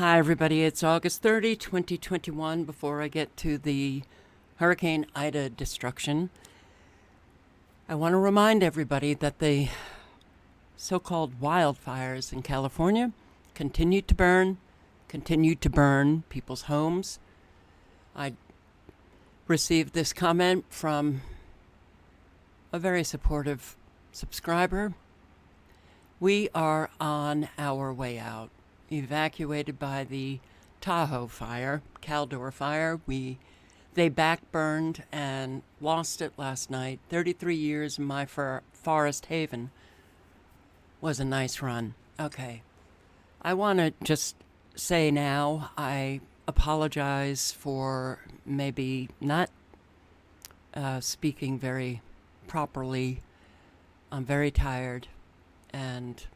Hi, everybody. It's August 30, 2021. Before I get to the Hurricane Ida destruction, I want to remind everybody that the so-called wildfires in California continue to burn people's homes. I received this comment from a very supportive subscriber. We are on our way out. Evacuated by the Tahoe fire, Caldor fire. They backburned and lost it last night. 33 years in my forest haven was a nice run. Okay. I want to just say now, I apologize for maybe not speaking very properly. I'm very tired and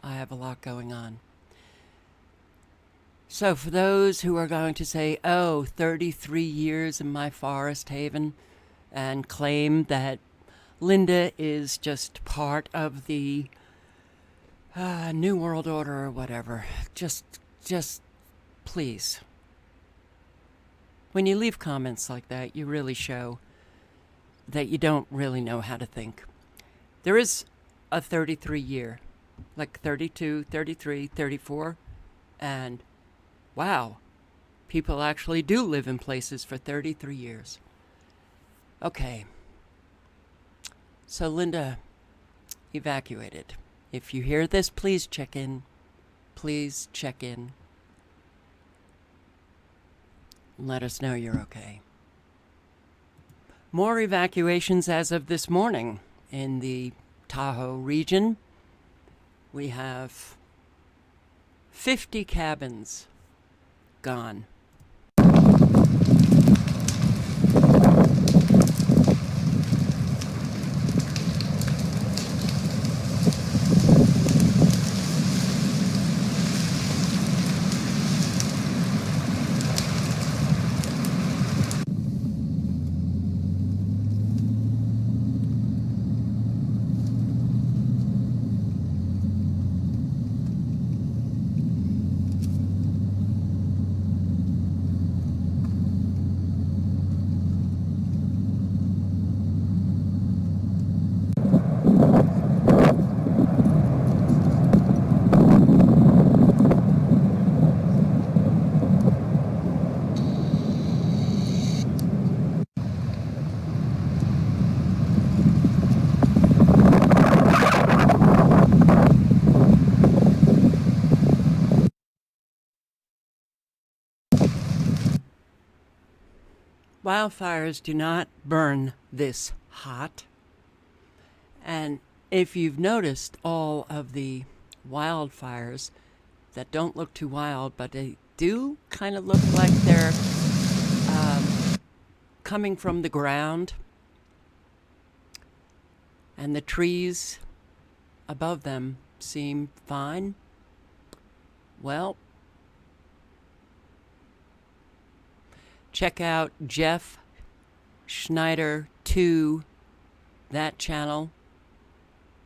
I have a lot going on. So for those who are going to say, 33 years in my forest haven, and claim that Linda is just part of the New World Order or whatever, just please. When you leave comments like that, you really show that you don't really know how to think. There is a 33 year, like 32, 33, 34, and wow, people actually do live in places for 33 years. Okay. So Linda evacuated. If you hear this, please check in. Please check in. Let us know you're okay. More evacuations as of this morning in the Tahoe region. We have 50 cabins gone. Wildfires do not burn this hot. And if you've noticed, all of the wildfires that don't look too wild, but they do kind of look like they're coming from the ground, and the trees above them seem fine. Well, check out Jeff Schneider 2, that channel,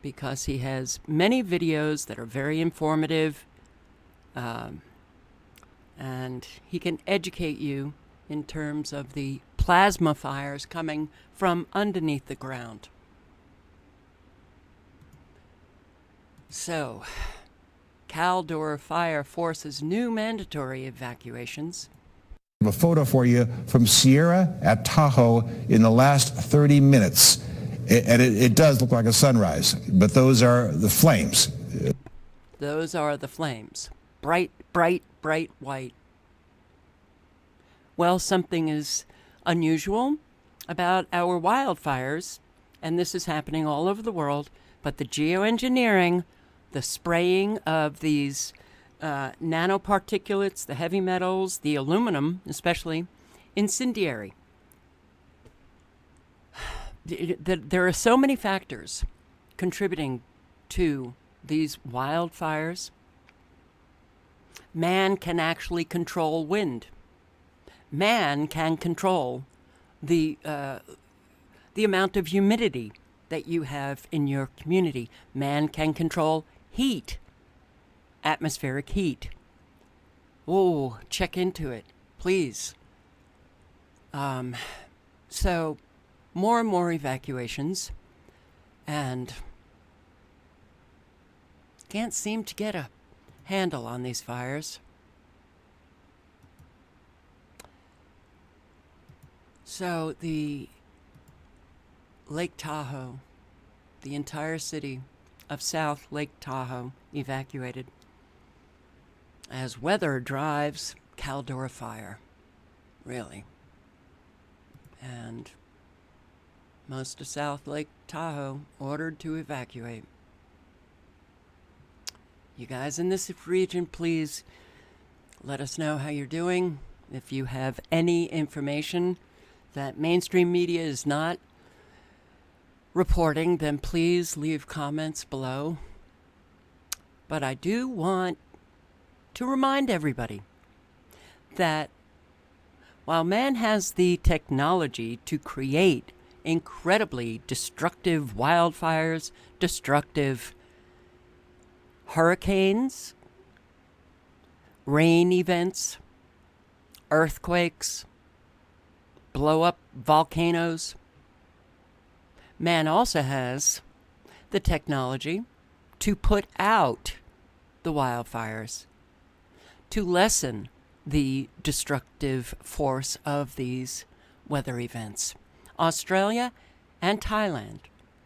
because he has many videos that are very informative, and he can educate you in terms of the plasma fires coming from underneath the ground. So, Caldor fire forces new mandatory evacuations. A photo for you from Sierra at Tahoe in the last 30 minutes. And it does look like a sunrise, but those are the flames. Those are the flames. Bright, bright, bright white. Well, something is unusual about our wildfires, and this is happening all over the world, but the geoengineering, the spraying of these nanoparticulates, the heavy metals, the aluminum, especially, incendiary. There are so many factors contributing to these wildfires. Man can actually control wind. Man can control the amount of humidity that you have in your community. Man can control heat, atmospheric heat. Oh, check into it, please. So, more and more evacuations, and can't seem to get a handle on these fires. So, the Lake Tahoe, the entire city of South Lake Tahoe evacuated as weather drives Caldor fire. Really. And most of South Lake Tahoe ordered to evacuate. You guys in this region, please let us know how you're doing. If you have any information that mainstream media is not reporting, then please leave comments below. But I do want to remind everybody that while man has the technology to create incredibly destructive wildfires, destructive hurricanes, rain events, earthquakes, blow up volcanoes, man also has the technology to put out the wildfires, to lessen the destructive force of these weather events. Australia and Thailand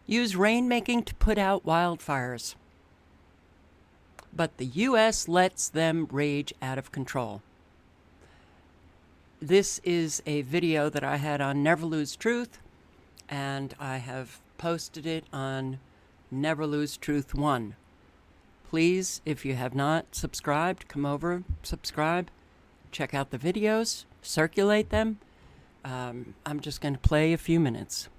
use rainmaking to put out wildfires, but the U.S. lets them rage out of control. This is a video that I had on Never Lose Truth, and I have posted it on Never Lose Truth 1. Please, if you have not subscribed, come over, subscribe, check out the videos, circulate them. I'm just going to play a few minutes.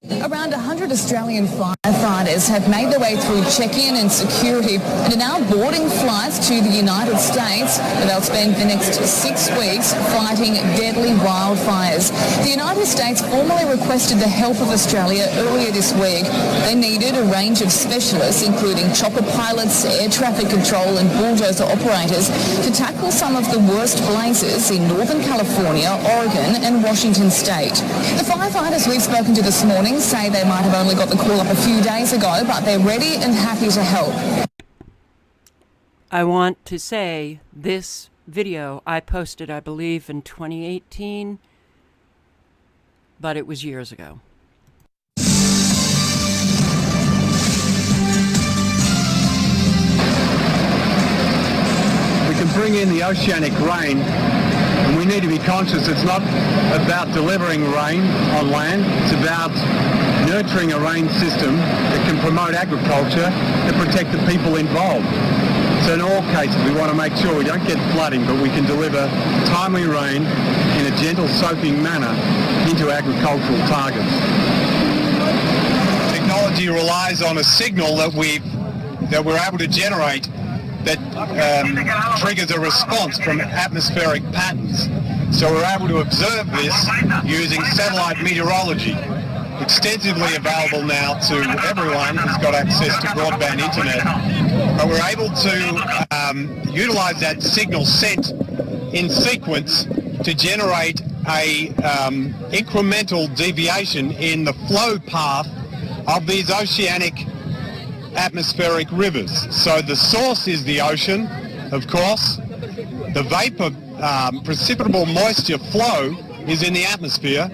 Around 100 Australian firefighters have made their way through check-in and security and are now boarding flights to the United States, where they'll spend the next 6 weeks fighting deadly wildfires. The United States formally requested the help of Australia earlier this week. They needed a range of specialists, including chopper pilots, air traffic control and bulldozer operators, to tackle some of the worst blazes in Northern California, Oregon and Washington state. The firefighters we've spoken to this morning say they might have only got the call up a few days ago, but they're ready and happy to help. I want to say this video I posted, I believe, in 2018, but it was years ago. We can bring in the oceanic rain, and we need to be conscious it's not about delivering rain on land, it's about nurturing a rain system that can promote agriculture and protect the people involved. So in all cases we want to make sure we don't get flooding, but we can deliver timely rain in a gentle soaking manner into agricultural targets. Technology relies on a signal that we're able to generate that triggers a response from atmospheric patterns. So we're able to observe this using satellite meteorology, extensively available now to everyone who's got access to broadband internet. But we're able to utilize that signal sent in sequence to generate a incremental deviation in the flow path of these oceanic atmospheric rivers. So the source is the ocean, of course. The vapor, precipitable moisture flow is in the atmosphere.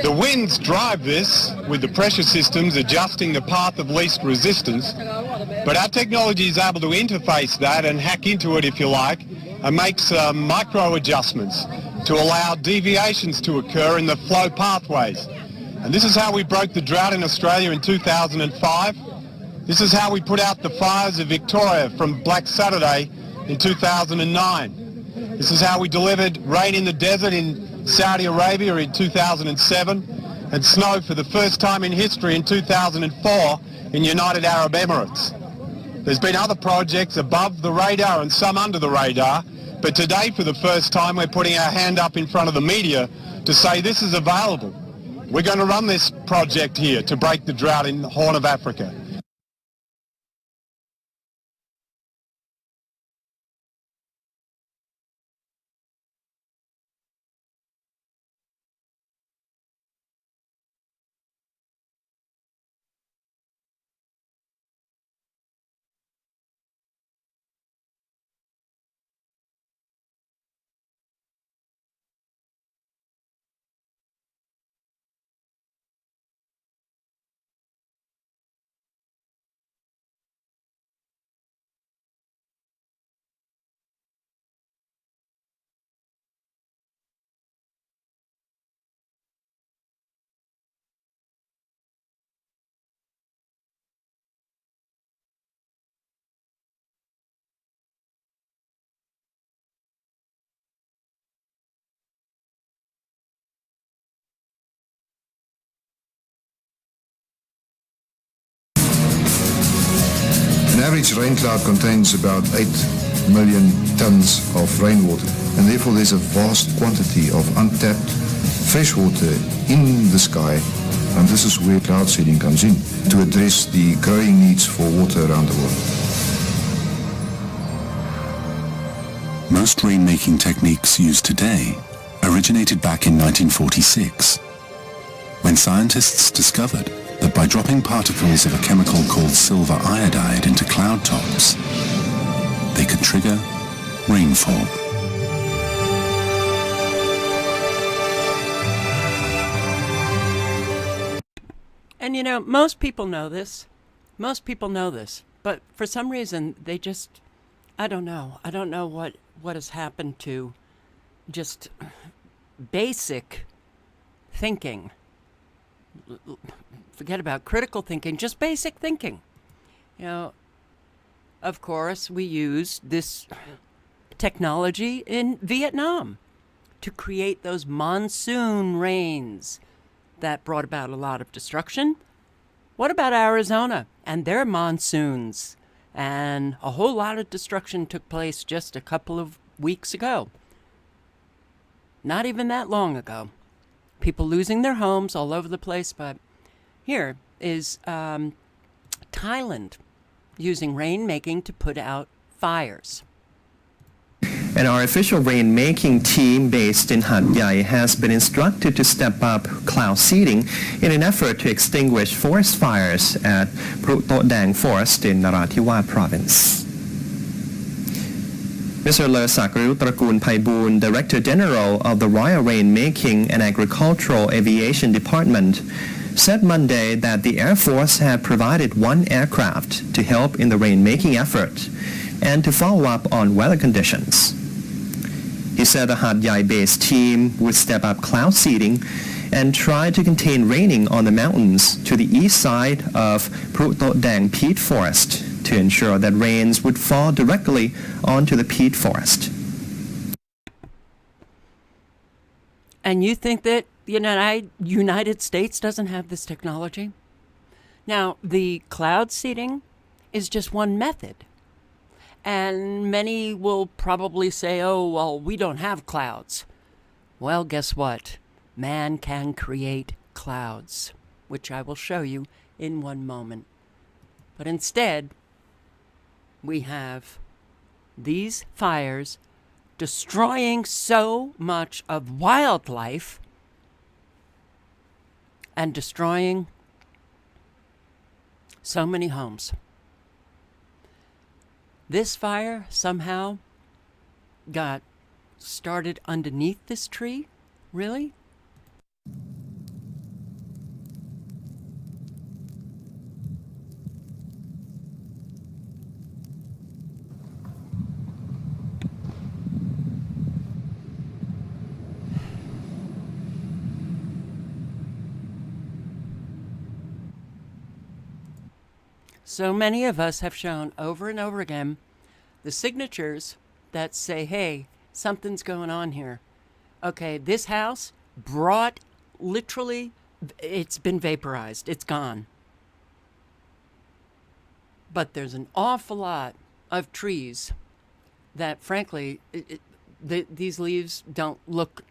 The winds drive this with the pressure systems adjusting the path of least resistance. But our technology is able to interface that and hack into it, if you like, and make some micro adjustments to allow deviations to occur in the flow pathways. And this is how we broke the drought in Australia in 2005. This is how we put out the fires of Victoria from Black Saturday in 2009. This is how we delivered rain in the desert in Saudi Arabia in 2007 and snow for the first time in history in 2004 in United Arab Emirates. There's been other projects above the radar and some under the radar, but today for the first time we're putting our hand up in front of the media to say this is available. We're going to run this project here to break the drought in the Horn of Africa. average rain cloud contains about 8 million tons of rainwater, and therefore there's a vast quantity of untapped freshwater in the sky, and this is where cloud seeding comes in, to address the growing needs for water around the world. Most rainmaking techniques used today originated back in 1946, when scientists discovered that by dropping particles of a chemical called silver iodide into cloud tops, they could trigger rainfall. And you know, most people know this. Most people know this. But for some reason, they just, I don't know. I don't know what has happened to just basic thinking. Forget about critical thinking, just basic thinking. You know, of course, we used this technology in Vietnam to create those monsoon rains that brought about a lot of destruction. What about Arizona and their monsoons? And a whole lot of destruction took place just a couple of weeks ago. Not even that long ago. People losing their homes all over the place, but here is Thailand using rainmaking to put out fires. And our official rainmaking team based in Hat Yai has been instructed to step up cloud seeding in an effort to extinguish forest fires at Phru Toh Dang Forest in Narathiwat province. Mr. Le Sakriu Trakul Paiboon, Director General of the Royal Rainmaking and Agricultural Aviation Department, said Monday that the Air Force had provided one aircraft to help in the rainmaking effort and to follow up on weather conditions. He said the Hat Yai-based team would step up cloud seeding and try to contain raining on the mountains to the east side of Phru Toh Dang peat forest to ensure that rains would fall directly onto the peat forest. And you think that the United States doesn't have this technology? Now, the cloud seeding is just one method. And many will probably say, oh, well, we don't have clouds. Well, guess what? Man can create clouds, which I will show you in one moment. But instead, we have these fires destroying so much of wildlife and destroying so many homes. This fire somehow got started underneath this tree? Really? So many of us have shown over and over again the signatures that say, hey, something's going on here. Okay, this house brought literally, it's been vaporized. It's gone. But there's an awful lot of trees that, frankly, these leaves don't look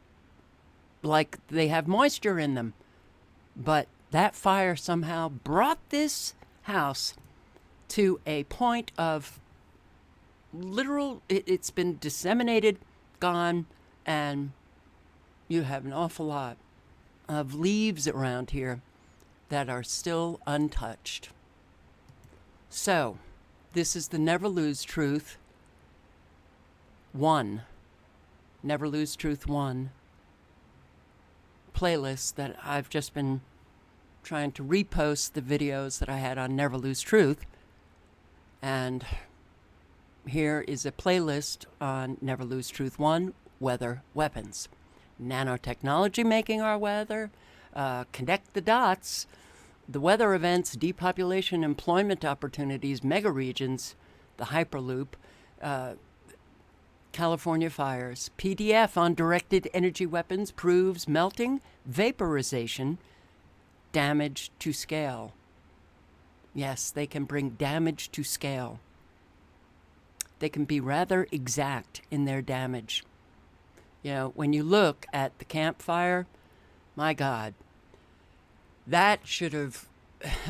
like they have moisture in them. But that fire somehow brought this house to a point of literal, it's been disseminated, gone, and you have an awful lot of leaves around here that are still untouched. So, this is the Never Lose Truth 1. Never Lose Truth 1 playlist that I've just been trying to repost the videos that I had on Never Lose Truth. And here is a playlist on Never Lose Truth 1, Weather Weapons. Nanotechnology making our weather, connect the dots, the weather events, depopulation, employment opportunities, mega regions, the Hyperloop, California fires, PDF on directed energy weapons proves melting, vaporization, damage to scale. Yes, they can bring damage to scale. they can be rather exact in their damage. You know, when you look at the campfire, my God, that should have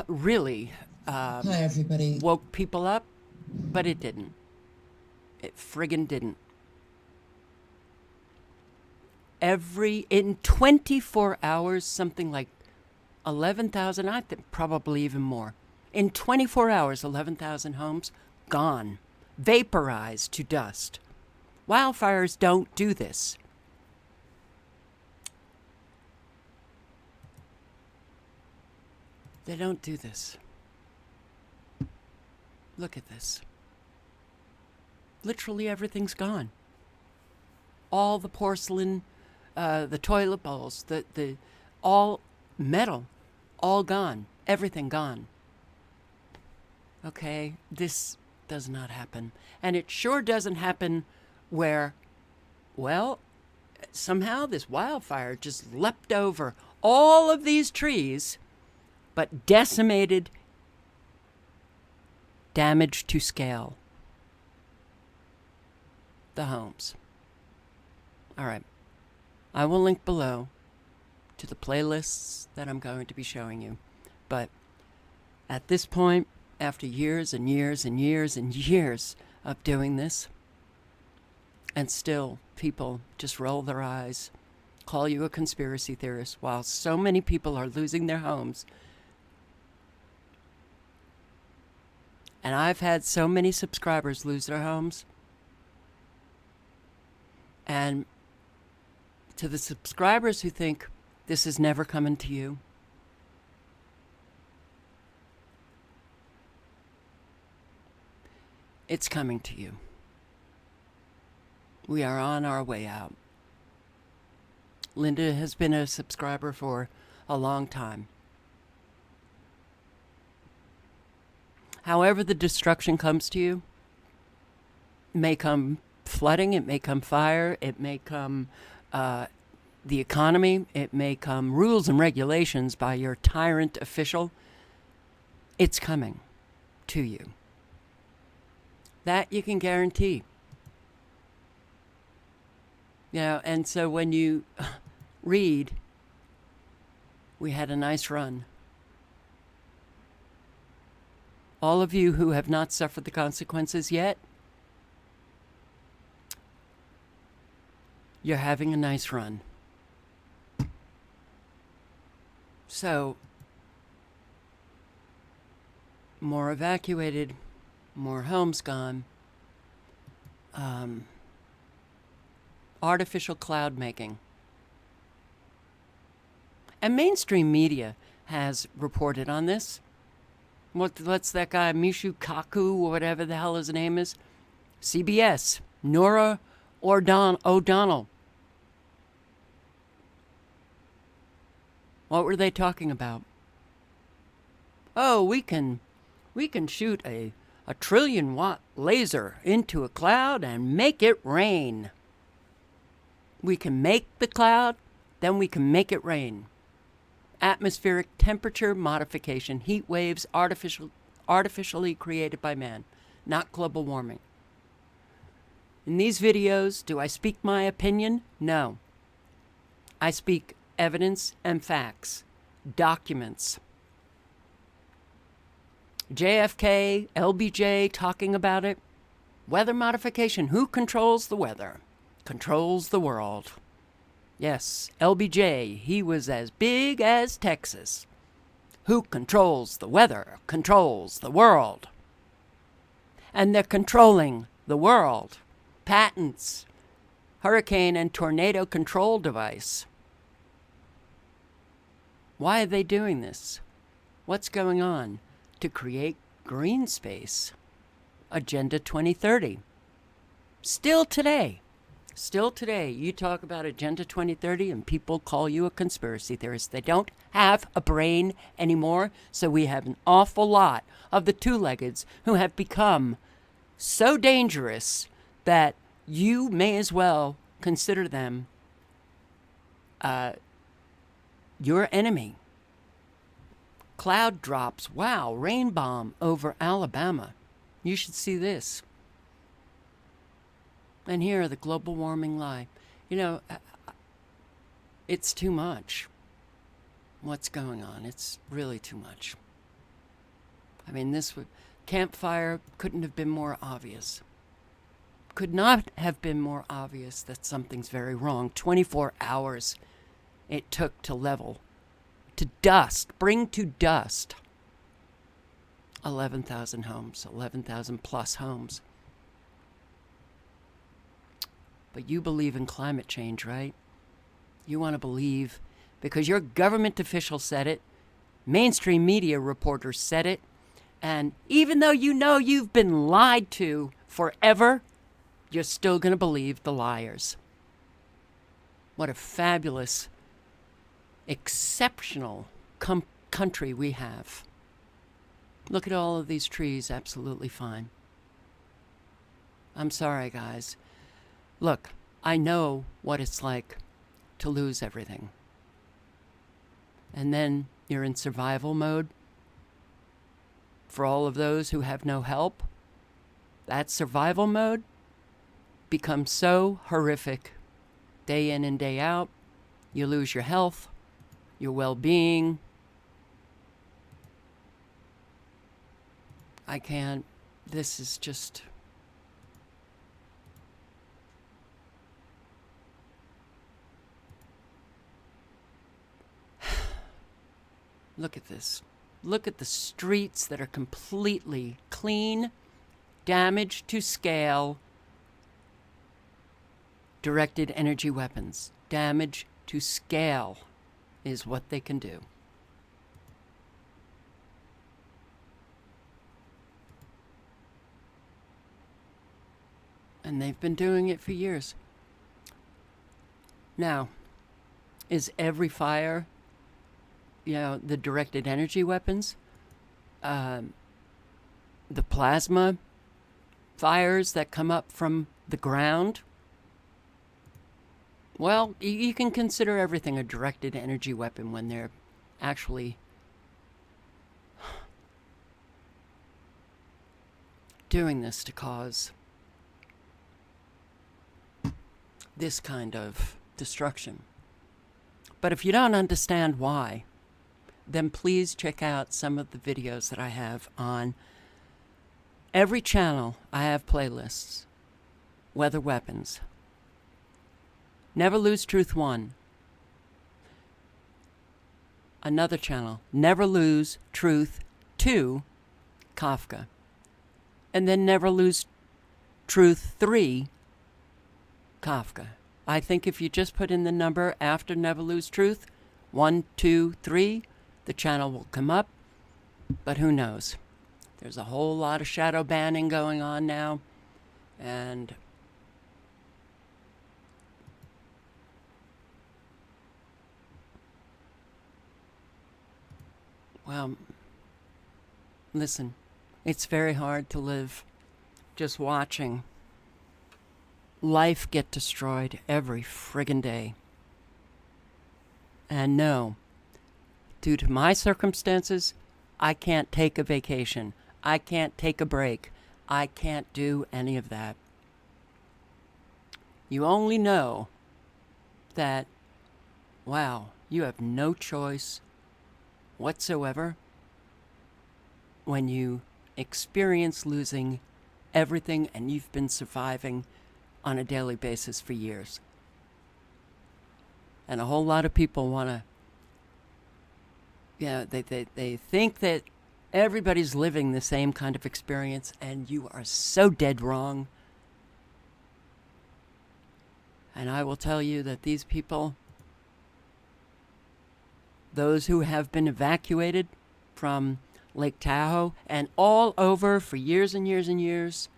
really Hi, everybody. woke people up, but it didn't. It friggin' didn't. In 24 hours, something like 11,000, I think probably even more. In 24 hours, 11,000 homes gone, vaporized to dust. Wildfires don't do this. They don't do this. Look at this. Literally everything's gone. All the porcelain, the toilet bowls, the all metal, all gone. Everything gone. Okay, this does not happen. And it sure doesn't happen where, well, somehow this wildfire just leapt over all of these trees, but decimated, damage to scale the homes. All right. I will link below to the playlists that I'm going to be showing you. But at this point, after years and years and years and years of doing this, and still people just roll their eyes, call you a conspiracy theorist, while so many people are losing their homes. And I've had so many subscribers lose their homes. And to the subscribers who think this is never coming to you, it's coming to you. We are on our way out. Linda has been a subscriber for a long time. However the destruction comes to you, it may come flooding, it may come fire, it may come the economy, it may come rules and regulations by your tyrant official. It's coming to you. That you can guarantee. You know, and so when you read, we had a nice run. All of you who have not suffered the consequences yet, you're having a nice run. So, more evacuated, more homes gone, artificial cloud making. And mainstream media has reported on this. What's that guy, Mishu Kaku, or whatever the hell his name is? CBS, Nora O'Donnell. What were they talking about? Oh, we can shoot a 1 trillion watt laser into a cloud and make it rain. We can make the cloud, then we can make it rain. Atmospheric temperature modification, heat waves, artificially created by man, not global warming. In these videos, do I speak my opinion? No. I speak evidence and facts, documents. JFK, LBJ talking about it. Weather modification. Who controls the weather? Controls the world. Yes, LBJ, he was as big as Texas. Who controls the weather? Controls the world. And they're controlling the world. Patents. Hurricane and tornado control device. Why are they doing this? What's going on? To create green space. Agenda 2030. Still today, you talk about Agenda 2030 and people call you a conspiracy theorist. They don't have a brain anymore, so we have an awful lot of the two-leggeds who have become so dangerous that you may as well consider them your enemy. Cloud drops. Wow, rain bomb over Alabama. You should see this. And here, the global warming lie. You know, it's too much. What's going on? It's really too much. I mean, campfire couldn't have been more obvious. Could not have been more obvious that something's very wrong. 24 hours it took to level, to dust, bring to dust 11,000 homes, 11,000 plus homes. But you believe in climate change, right? You want to believe because your government official said it, mainstream media reporters said it, and even though you know you've been lied to forever, you're still going to believe the liars. What a fabulous, exceptional country we have. Look at all of these trees, absolutely fine. I'm sorry, guys. Look, I know what it's like to lose everything. And then you're in survival mode. For all of those who have no help, that survival mode becomes so horrific day in and day out. You lose your health, your well-being. I can't. This is just... Look at this. Look at the streets that are completely clean, damage to scale, directed energy weapons. Damage to scale is what they can do. And they've been doing it for years. Now, is every fire, the directed energy weapons, the plasma fires that come up from the ground? Well, you can consider everything a directed energy weapon when they're actually doing this to cause this kind of destruction. But if you don't understand why, then please check out some of the videos that I have on every channel. I have playlists. Weather weapons. Never Lose Truth 1. Another channel. Never Lose Truth 2. Kafka. And then Never Lose Truth 3. Kafka. I think if you just put in the number after Never Lose Truth, 1, 2, 3, the channel will come up. But who knows? There's a whole lot of shadow banning going on now. And well, listen, it's very hard to live just watching life get destroyed every friggin' day. And no, due to my circumstances, I can't take a vacation. I can't take a break. I can't do any of that. You only know that, wow, you have no choice whatsoever when you experience losing everything and you've been surviving on a daily basis for years. And a whole lot of people want to, they think that everybody's living the same kind of experience, and you are so dead wrong. And I will tell you that these people, those who have been evacuated from Lake Tahoe and all over for years and years and years,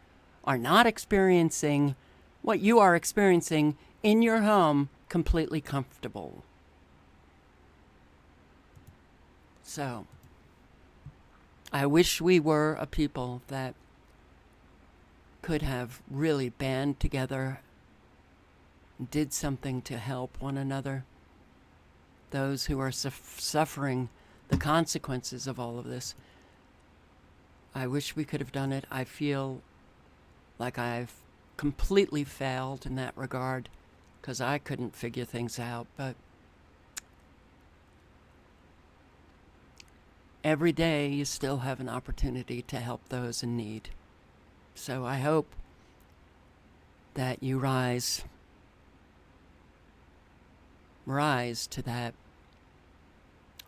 are not experiencing what you are experiencing in your home completely comfortable. So, I wish we were a people that could have really band together, did something to help one another. Those who are suffering the consequences of all of this. I wish we could have done it. I feel like I've completely failed in that regard because I couldn't figure things out. But every day you still have an opportunity to help those in need. So I hope that you rise to that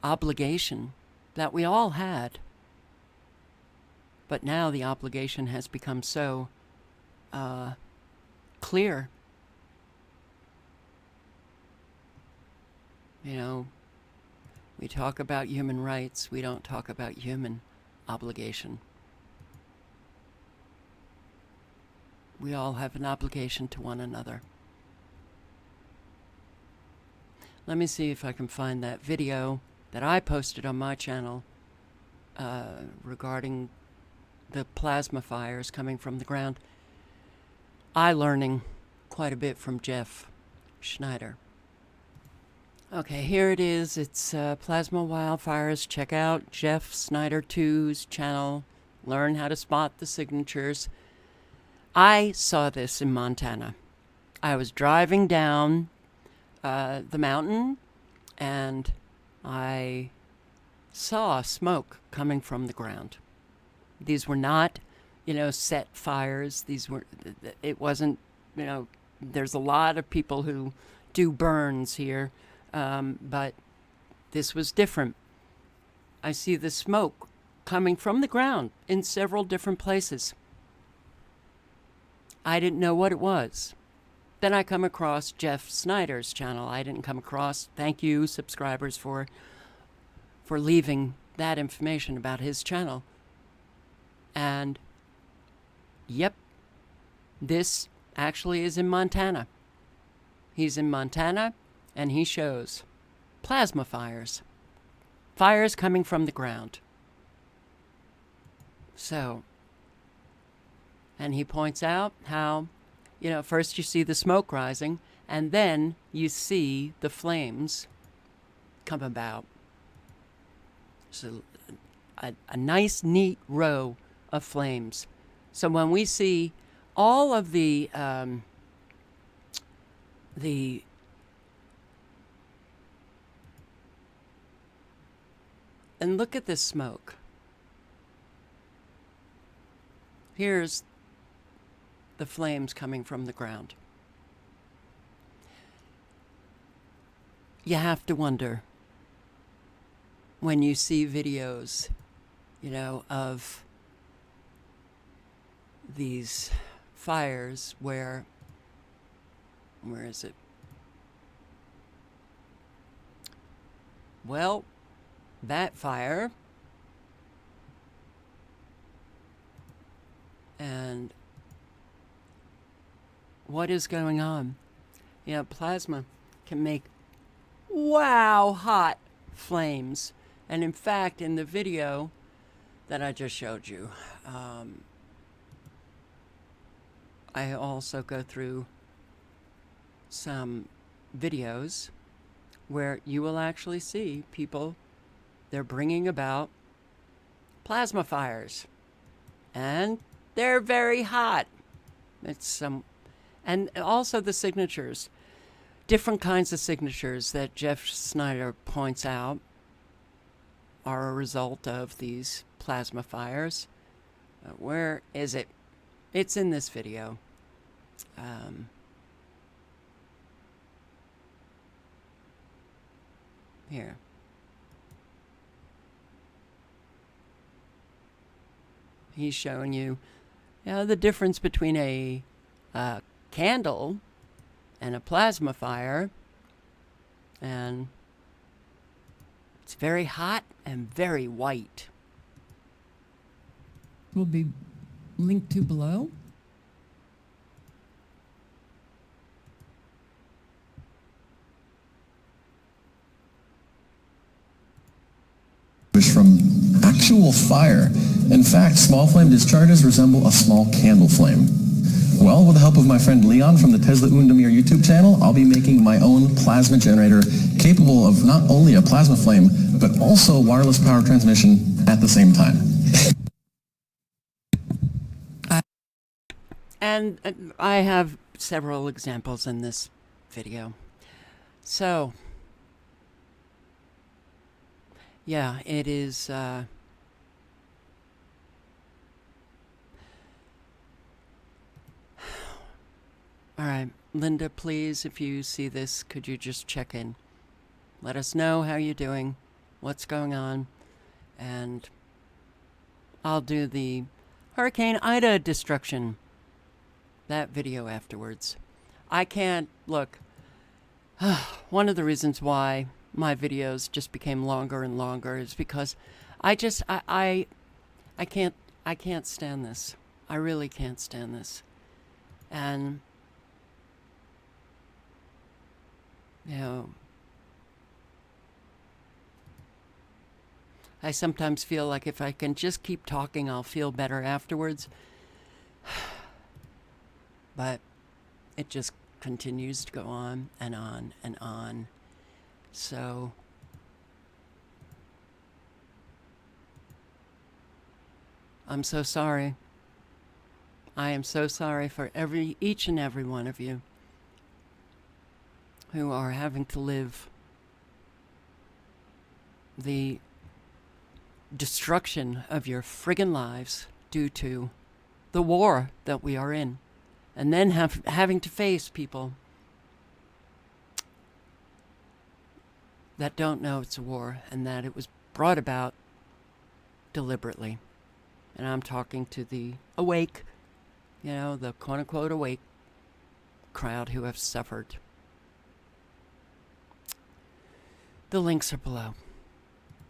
obligation that we all had. But now the obligation has become so clear. You know, we talk about human rights, we don't talk about human obligation. We all have an obligation to one another. Let me see if I can find that video that I posted on my channel regarding the plasma fires coming from the ground. I learning quite a bit from Jeff Schneider. Okay, here it is. It's Plasma Wildfires. Check out Jeff Snyder 2's channel. Learn how to spot the signatures. I saw this in Montana. I was driving down the mountain and I saw smoke coming from the ground. These were not, set fires. It wasn't, there's a lot of people who do burns here, but this was different. I see the smoke coming from the ground in several different places. I didn't know what it was. Then I come across Jeff Snyder's channel. I didn't come across, thank you subscribers for leaving that information about his channel. And yep, this actually is in Montana. He's in Montana and he shows plasma fires. Fires coming from the ground. So, and he points out how, first you see the smoke rising, and then you see the flames come about. So a nice, neat row of flames. So when we see all of the and look at this smoke. Here's the flames coming from the ground. You have to wonder when you see videos, of these fires where is it? Well, that fire and what is going on? Plasma can make hot flames. And in fact, in the video that I just showed you, I also go through some videos where you will actually see people, they're bringing about plasma fires. And they're very hot. And also the signatures, different kinds of signatures that Jeff Snyder points out are a result of these plasma fires. Where is it? It's in this video. Here. He's showing you, the difference between a candle and a plasma fire, and it's very hot and very white. Will be linked to below. From actual fire. In fact, small flame discharges resemble a small candle flame. Well, with the help of my friend Leon from the Tesla Undamir YouTube channel, I'll be making my own plasma generator capable of not only a plasma flame, but also wireless power transmission at the same time. And I have several examples in this video. So, yeah, it is... all right, Linda, please, if you see this, could you just check in? Let us know how you're doing, what's going on, and I'll do the Hurricane Ida destruction, that video afterwards. I can't, look, one of the reasons why my videos just became longer and longer is because I can't stand this. I really can't stand this. And, you know, I sometimes feel like if I can just keep talking, I'll feel better afterwards. But it just continues to go on and on and on. So I'm so sorry. I am so sorry for each and every one of you who are having to live the destruction of your friggin' lives due to the war that we are in, and then having to face people that don't know it's a war and that it was brought about deliberately. And I'm talking to the awake, you know, the quote-unquote awake crowd who have suffered. The links are below.